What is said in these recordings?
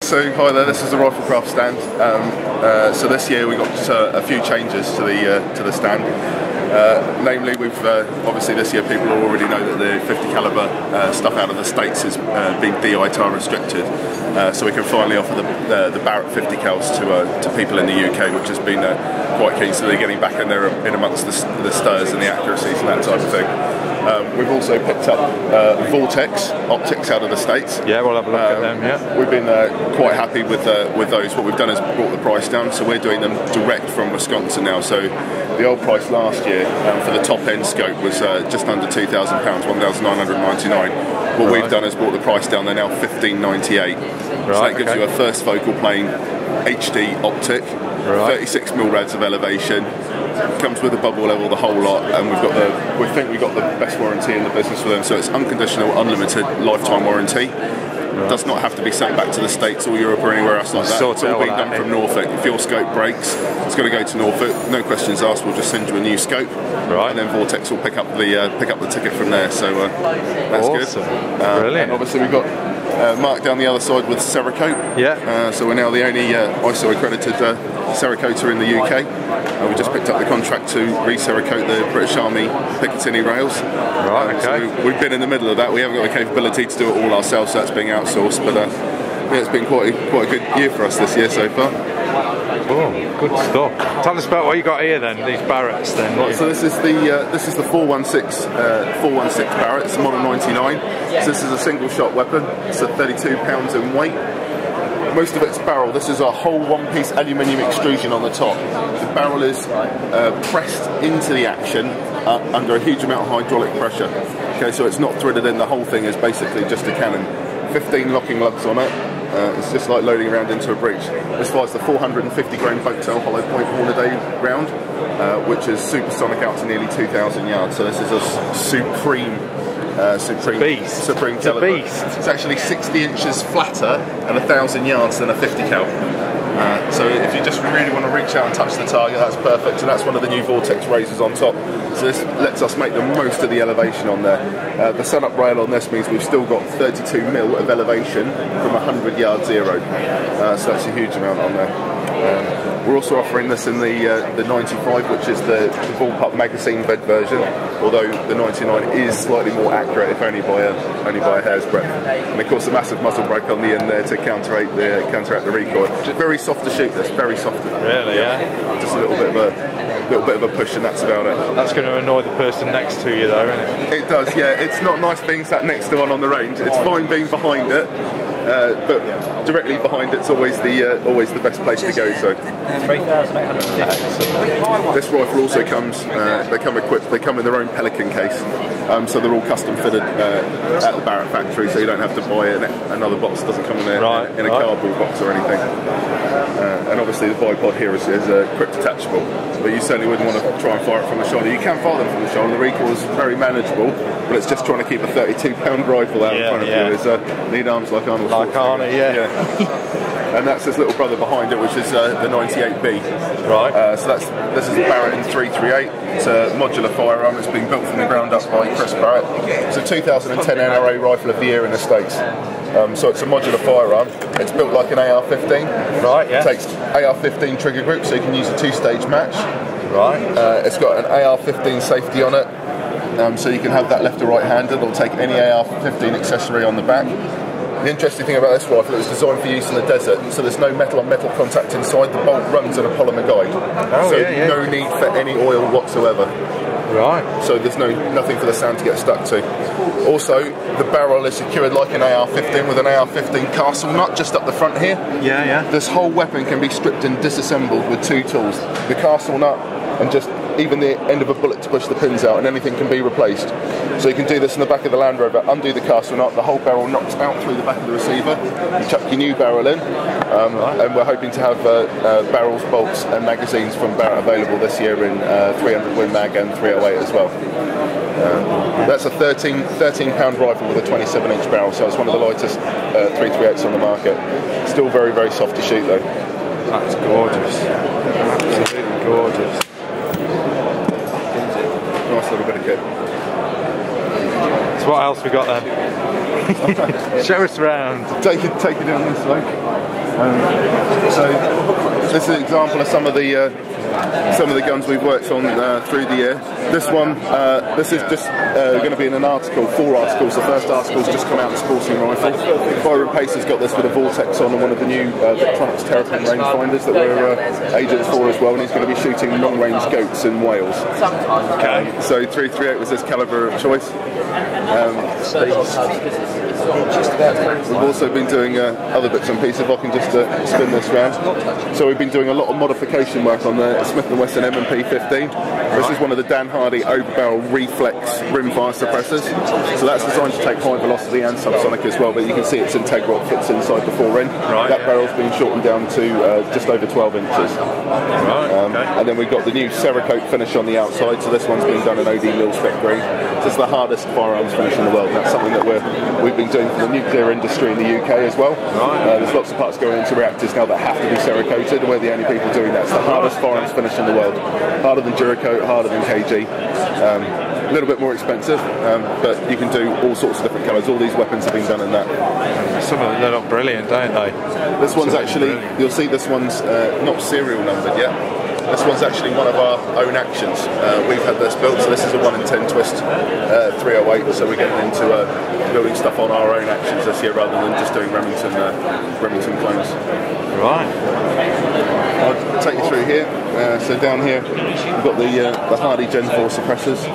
So hi there, this is the Riflecraft stand. So this year we got a few changes to the stand. Namely, we've obviously this year people already know that the 50 caliber stuff out of the States has been DITAR restricted. So we can finally offer the Barrett 50 cals to people in the UK, which has been quite keen. So they're getting back in there in amongst the stirs and the accuracies and that type of thing. We've also picked up Vortex optics out of the States. Yeah, we'll have a look at them. Yeah, we've been quite happy with those. What we've done is brought the price down, so we're doing them direct from Wisconsin now. So the old price last year for the top end scope was just under £2,000, £1,999. What we've done is brought the price down. They're now $1,598. So that gives you a first focal plane HD optic, 36mm rads of elevation. Comes with a bubble level, the whole lot, and we think we've got the best warranty in the business for them. So it's unconditional, unlimited lifetime warranty. Does not have to be sent back to the States or Europe or anywhere else like that. It's all being done from Norfolk. If your scope breaks, it's going to go to Norfolk. No questions asked. We'll just send you a new scope, and then Vortex will pick up the ticket from there. So that's awesome. Good. Brilliant. And obviously we've got marked down the other side with Cerakote. Yeah. So we're now the only ISO accredited Cerakoter in the UK. We just picked up the contract to re-Cerakote the British Army Picatinny rails. Right, okay. So we've been in the middle of that. We haven't got the capability to do it all ourselves, so that's being outsourced. But yeah, it's been quite a good year for us this year so far. Oh, good stuff. Tell us about what you got here then, these Barretts then. Right, so this is the 416 Barrett, model 99. So this is a single shot weapon. It's at 32 pounds in weight. Most of it's barrel. This is a whole one-piece aluminium extrusion on the top. The barrel is pressed into the action under a huge amount of hydraulic pressure. Okay, so it's not threaded in. The whole thing is basically just a cannon. 15 locking lugs on it. It's just like loading around into a breech. This fires the 450 grain Foxtail hollow point Hornaday round, which is supersonic out to nearly 2,000 yards. So this is a supreme caliber. It's actually 60 inches flatter and 1,000 yards than a 50 cal. So if you just really want to reach out and touch the target, that's perfect. And that's one of the new Vortex razors on top. So this lets us make the most of the elevation on there. The sun-up rail on this means we've still got 32mm of elevation from 100 yard zero. So that's a huge amount on there. We're also offering this in the 95, which is the bullpup magazine bed version. Although the 99 is slightly more accurate, if only by a hair's breadth. And of course, the massive muzzle brake on the end there to counteract the recoil. Very soft to shoot. This very soft. Really, yeah. Just a little bit of a push, and that's about it. That's going to annoy the person next to you, though, isn't it? It does. Yeah. It's not nice being sat next to one on the range. It's fine being behind it. But directly behind it's always the best place to go. So 3,800. this rifle also comes. They come equipped. They come in their own Pelican case. So they're all custom fitted at the Barrett factory. So you don't have to buy another box. It doesn't come in a cardboard box or anything. And obviously the bipod here is quick detachable. But you certainly wouldn't want to try and fire it from the shoulder. You can fire them from the shoulder. The recoil is very manageable. But it's just trying to keep a 32-pound rifle out in front of you. Need arms like Arnold. Like Arnie, yeah. And that's his little brother behind it, which is the 98B. Right. So this is the Barrett in 338. It's a modular firearm. It's been built from the ground up by Chris Barrett. It's a 2010 NRA Rifle of the Year in the States. So it's a modular firearm. It's built like an AR-15. Right. Yeah. It takes AR-15 trigger group, so you can use a two-stage match. Right. It's got an AR-15 safety on it. So you can have that left or right handed. It'll take any AR-15 accessory on the back. The interesting thing about this rifle, it was designed for use in the desert, so there's no metal on metal contact inside. The bolt runs on a polymer guide, no need for any oil whatsoever. Right. So there's nothing for the sound to get stuck to. Also, the barrel is secured like an AR-15 with an AR-15 castle nut just up the front here. Yeah, yeah. This whole weapon can be stripped and disassembled with two tools: the castle nut and just even the end of a bullet to push the pins out, and anything can be replaced. So you can do this in the back of the Land Rover, undo the castle nut, the whole barrel knocks out through the back of the receiver, you chuck your new barrel in, and we're hoping to have barrels, bolts and magazines from Barrett available this year in 300 Win Mag and 308 as well. That's a 13-pound rifle with a 27-inch barrel, so it's one of the lightest 338s on the market. Still very, very soft to shoot though. That's gorgeous. Absolutely gorgeous. Nice little bit of kit. So what else we got then? Show us around. Take it down this way. So this is an example of some of the guns we've worked on through the year. This one, this is just going to be in an article, 4 articles. The first article's just come out in Sporting Rifle. Byron Pace has got this with a Vortex on and one of the new Victronics Terrapin rangefinders that we're agents for as well, and he's going to be shooting long-range goats in Wales. Okay. So 338 was his calibre of choice. We've also been doing other bits and pieces, if I can just spin this round. So we've been doing a lot of modification work on the Smith & Wesson M&P 15. This is one of the Dan Hardy over-barrel reflex rimfire suppressors. So that's designed to take high velocity and subsonic as well, but you can see it's integral, it fits inside the fore end. Right. That barrel's been shortened down to just over 12 inches. Right, okay. And then we've got the new Cerakote finish on the outside, so this one's been done in OD mil-spec green. So it's the hardest firearms finish in the world, and that's something that we've been doing for the nuclear industry in the UK as well. Right. There's lots of parts going into reactors now that have to be Cerakoted, and we're the only people doing that. It's the hardest firearms finish in the world. Harder than Duracoat, harder than KG. A little bit more expensive, but you can do all sorts of different colours. All these weapons have been done in that. Some of them, they look brilliant, don't they? This one's actually, you'll see this one's not serial numbered yet. This one's actually one of our own actions. We've had this built, so this is a 1 in 10 twist 308, so we're getting into building stuff on our own actions this year rather than just doing Remington clones. Right. I'll take you through here. So down here we've got the Hardy Gen 4 suppressors.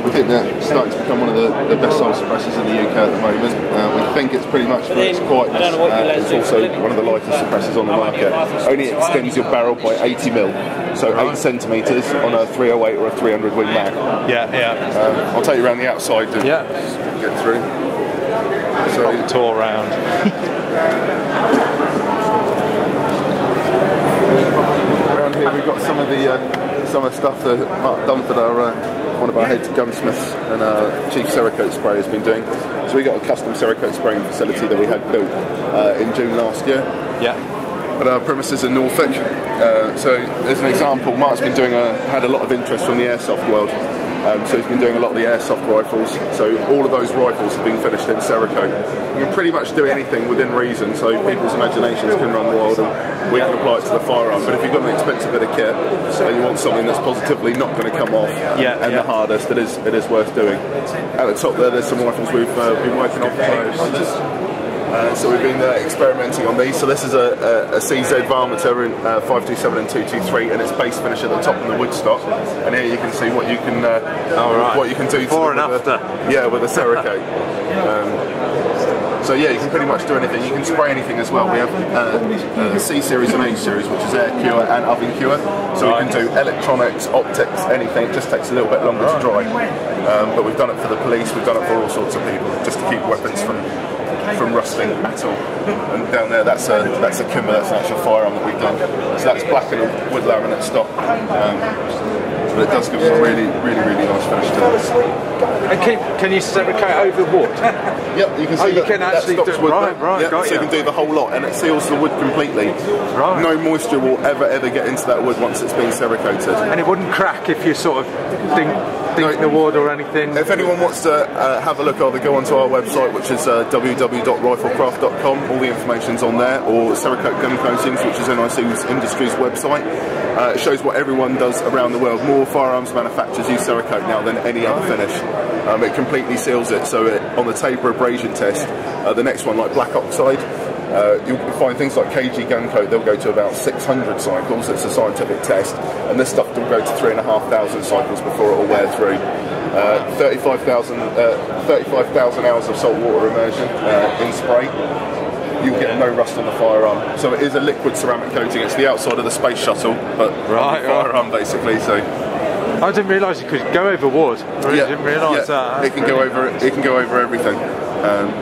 We think they're starting to become one of the best sold suppressors in the UK at the moment. We think it's pretty much for its quietness. It's also one of the lightest suppressors on the market. Only extends your barrel by 80 mil, so 8 centimetres on a 308 or a 300 Wing Mag. Yeah, yeah. I'll take you around the outside to get through. So tour round. Around here we've got some of the stuff that Mark Dunford, one of our head gunsmiths and our chief Cerakote sprayer, has been doing. So we got a custom Cerakote spraying facility that we had built in June last year. Yeah. At our premises in Norfolk. So as an example, Mark's been doing had a lot of interest from the airsoft world. So he's been doing a lot of the airsoft rifles. So all of those rifles have been finished in Cerakote. You can pretty much do anything within reason, so people's imaginations can run wild and we can apply it to the firearm. But if you've got an expensive bit of kit and you want something that's positively not going to come off the hardest, it is worth doing. At the top there's some rifles we've been working on. So we've been experimenting on these. So this is a CZ Varmiter in 527 and 223, and it's base finish at the top in the woodstock. And here you can see what you can what you can do before and after. With a Cerakote. So yeah, you can pretty much do anything. You can spray anything as well. We have C series and H series, which is air cure and oven cure. So we can do electronics, optics, anything. It just takes a little bit longer to dry. But we've done it for the police. We've done it for all sorts of people, just to keep weapons from rusting at all. And down there, that's a Kimber, that's an actual firearm that we've done. So that's black and a wood laminate stock. But it does give us a really nice finish to this. And can you Cerakote over wood? Yep, you can see you can actually do wood right, yep, so you can do the whole lot, and it seals the wood completely. Right. No moisture will ever get into that wood once it's been Cerakoted. And it wouldn't crack if you sort of dink the wood or anything? If anyone wants to have a look, either go onto our website, which is www.riflecraft.com. All the information's on there, or Cerakote Gun Coatings, which is NIC Industries' website. It shows what everyone does around the world. More firearms manufacturers use Cerakote now than any other finish. It completely seals it, so on the taper abrasion test, the next one, like black oxide, you'll find things like KG gun coat, they'll go to about 600 cycles. It's a scientific test, and this stuff will go to 3,500 cycles before it will wear through. 35,000 hours of salt water immersion in spray. You'll get no rust on the firearm. So it is a liquid ceramic coating. It's the outside of the space shuttle, but firearm basically. So I didn't realise you could go over wood. I really didn't realise that. It can go over. It can go over everything.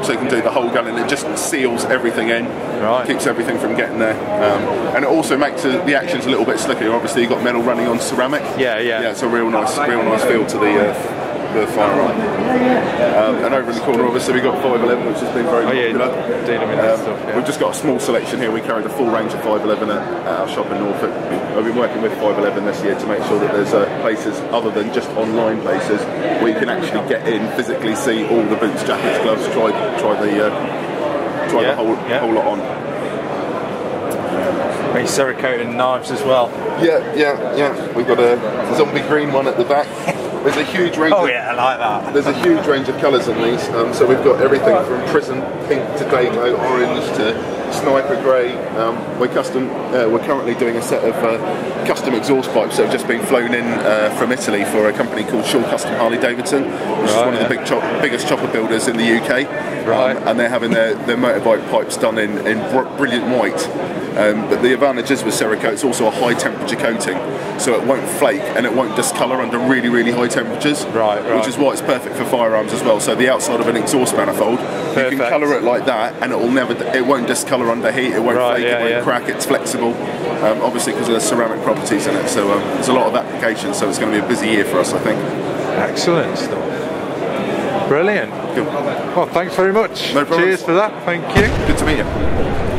So you can do the whole gun, and it just seals everything in. Right. Keeps everything from getting there, and it also makes the actions a little bit slicker. Obviously, you've got metal running on ceramic. Yeah. It's a real nice feel to the firearm. And over in the corner, obviously, we've got 511, which has been very popular. We've just got a small selection here. We carry the full range of 511 at our shop in Norfolk. I've been working with 511 this year to make sure that there's places other than just online places where you can actually get in, physically see all the boots, jackets, gloves, try the whole lot on. These Cerakoting knives as well. Yeah. We've got a zombie green one at the back. There's a huge range. Oh yeah, I like that. There's a huge range of colours on these. So we've got everything from prison pink to Dayglow orange to sniper grey. We're currently doing a set of custom exhaust pipes that have just been flown in from Italy for a company called Shaw Custom Harley Davidson, which is one of the biggest chopper builders in the UK. Right. And they're having their motorbike pipes done in brilliant white. But the advantage is with Cerakote, it's also a high temperature coating, so it won't flake and it won't discolour under really, really high temperatures. Right. Which is why it's perfect for firearms as well. So the outside of an exhaust manifold, you can colour it like that, and it won't discolour under heat. It won't flake. It won't crack. It's flexible, obviously because of the ceramic properties in it. So there's a lot of applications. So it's going to be a busy year for us, I think. Excellent stuff. Brilliant. Good. Well, thanks very much. No problem. Cheers for that. Thank you. Good to meet you.